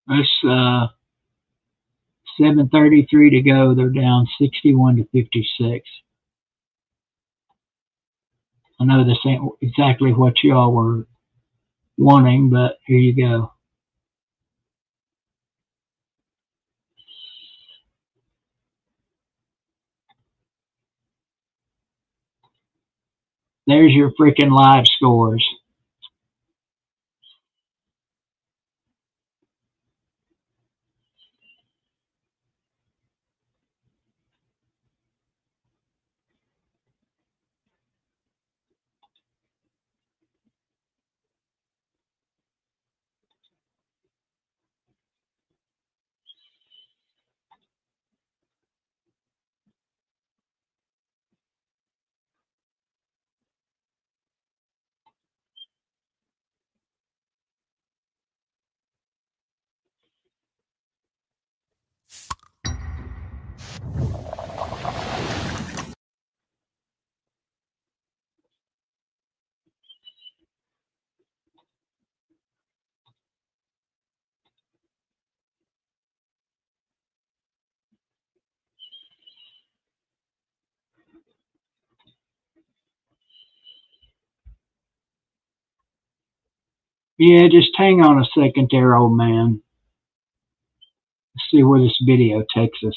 It's 7:33 to go. They're down 61 to 56. I know this ain't exactly what y'all were wanting, but here you go. There's your freaking live scores. Yeah, just hang on a second there, old man. Let's see where this video takes us.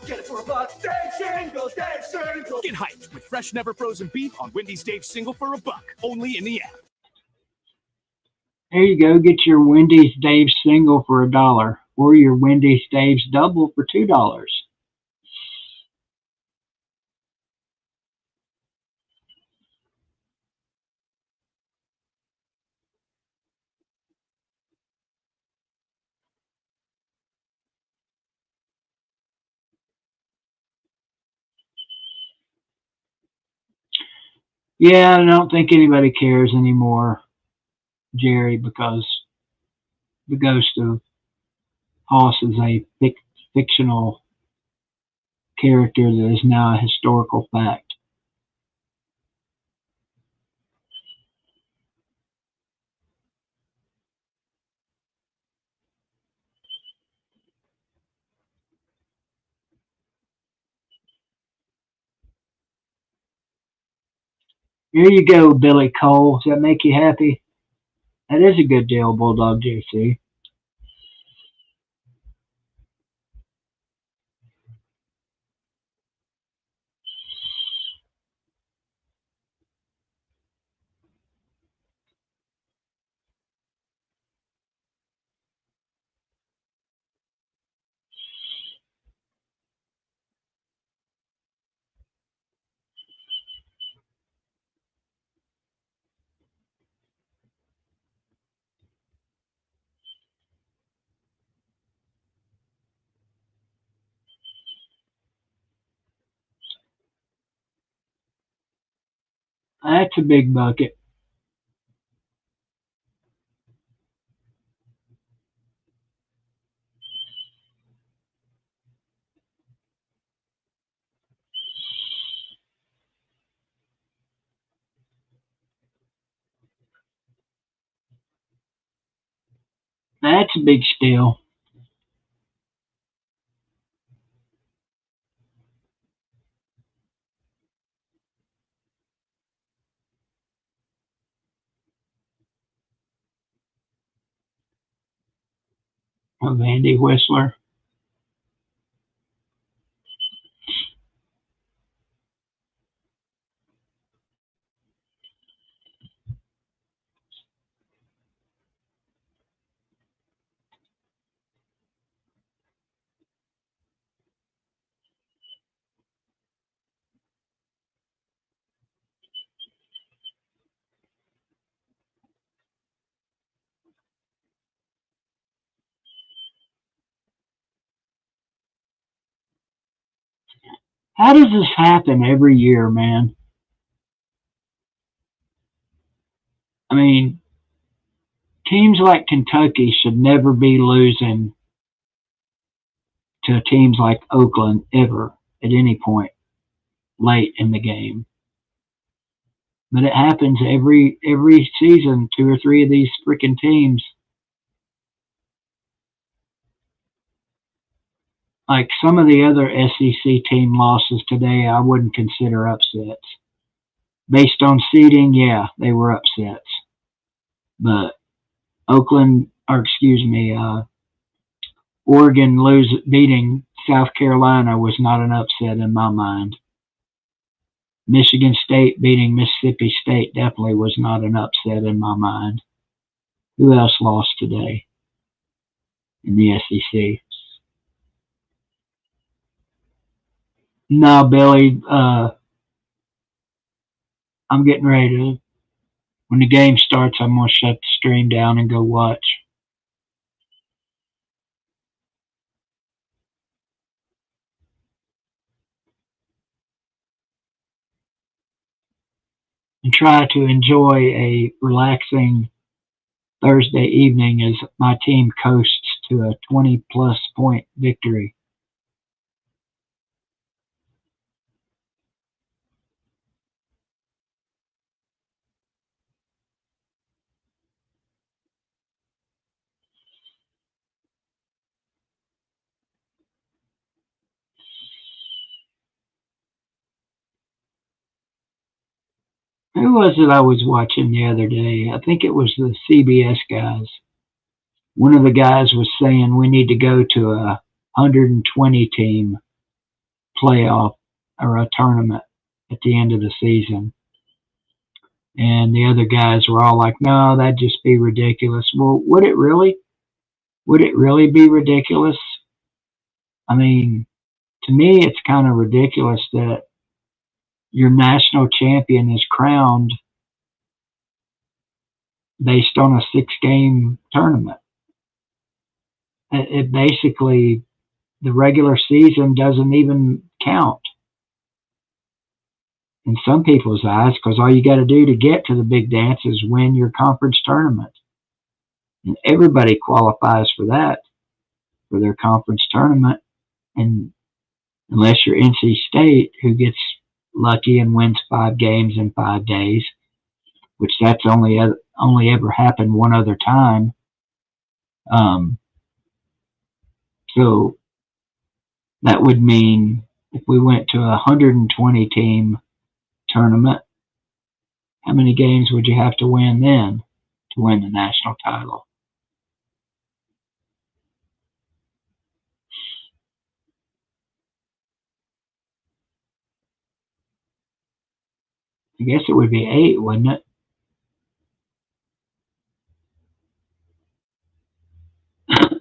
Get it for $1. Dave Singles, Dave Singles. Get hyped with fresh, never frozen beef on Wendy's Dave Single for $1. Only in the app.
There you go. Get your Wendy's Dave's single for $1, or your Wendy's Dave's double for $2. Yeah, I don't think anybody cares anymore, Jerry, because the ghost of Hoss is a fictional character that is now a historical fact. Here you go, Billy Cole. Does that make you happy? That is a good deal, Bulldog JC. That's a big bucket. That's a big steal. Of Andy Whistler. How does this happen every year, man? I mean, teams like Kentucky should never be losing to teams like Oakland ever at any point late in the game. But it happens every season. 2 or 3 of these freaking teams, like some of the other SEC team losses today, I wouldn't consider upsets. Based on seeding, yeah, they were upsets. But Oregon beating South Carolina was not an upset in my mind. Michigan State beating Mississippi State definitely was not an upset in my mind. Who else lost today in the SEC? No, Billy, I'm getting ready to, when the game starts, I'm going to shut the stream down and go watch. And try to enjoy a relaxing Thursday evening as my team coasts to a 20-plus point victory. Who was it I was watching the other day? I think it was the CBS guys. One of the guys was saying we need to go to a 120 team playoff or a tournament at the end of the season. And the other guys were all like, no, that'd just be ridiculous. Well, would it really? Would it really be ridiculous? I mean, to me, it's kind of ridiculous that your national champion is crowned based on a 6-game tournament. It basically, the regular season doesn't even count in some people's eyes, because all you got to do to get to the big dance is win your conference tournament. And everybody qualifies for that, for their conference tournament. And unless you're NC State, who gets lucky and wins 5 games in 5 days, which that's only ever happened one other time. So that would mean if we went to a 120 team tournament, how many games would you have to win then to win the national title? I guess it would be 8, wouldn't it?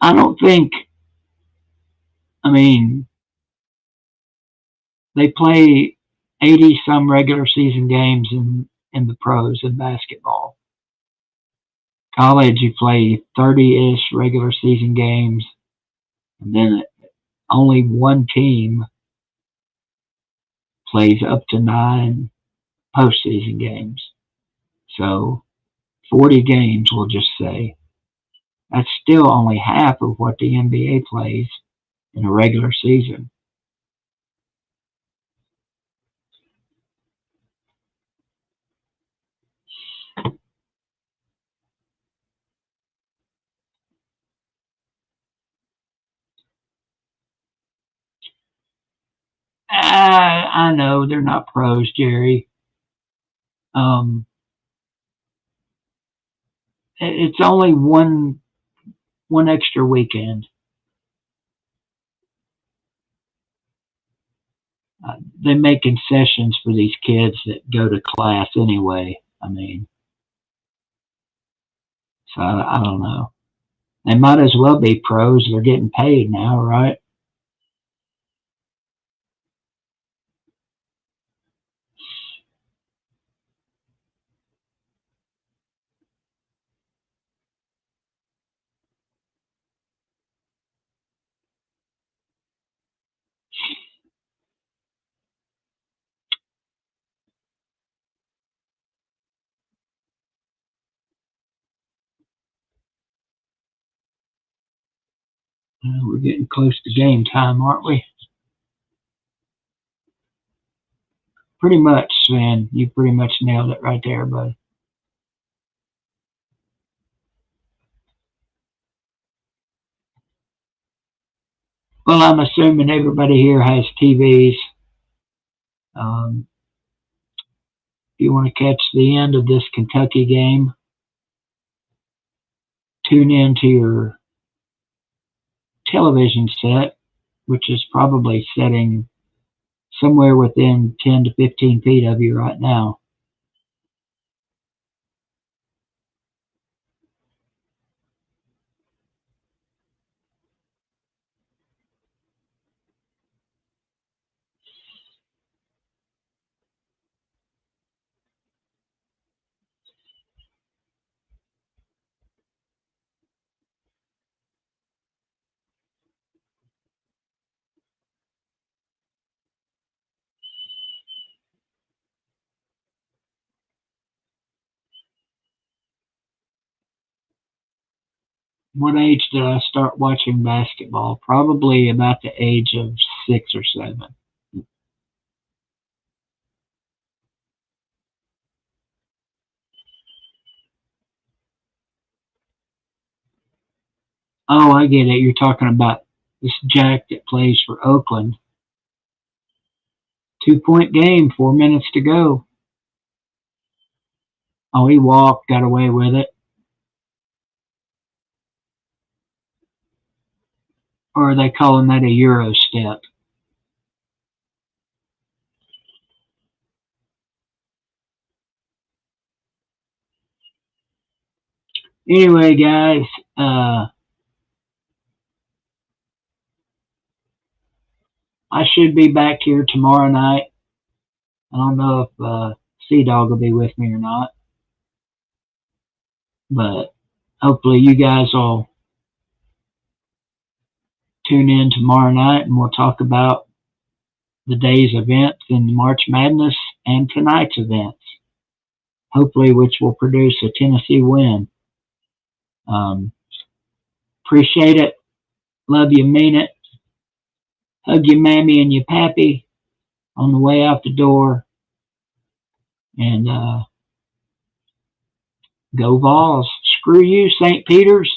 I don't think, I mean, they play 80 some regular season games in the pros in basketball. College, you play 30-ish regular season games, and then only one team plays up to 9 postseason games. So 40 games, we'll just say. That's still only half of what the NBA plays in a regular season. I know they're not pros, Jerry. It's only one extra weekend. They make concessions for these kids that go to class anyway. I mean, so I don't know. They might as well be pros. They're getting paid now, right? We're getting close to game time, aren't we? Pretty much, Sven. You pretty much nailed it right there, bud. Well, I'm assuming everybody here has TVs. If you want to catch the end of this Kentucky game, tune in to your television set, which is probably setting somewhere within 10 to 15 feet of you right now. What age did I start watching basketball? Probably about the age of 6 or 7. Oh, I get it. You're talking about this Jack that plays for Oakland. 2-point game, 4 minutes to go. Oh, he walked, got away with it. Or are they calling that a Euro step? Anyway, guys, I should be back here tomorrow night. I don't know if Sea Dog will be with me or not, but hopefully you guys will tune in tomorrow night and we'll talk about the day's events in March Madness and tonight's events, hopefully which will produce a Tennessee win. Appreciate it. Love you, mean it. Hug your mammy and your pappy on the way out the door. And go Vols. Screw you, St. Peter's.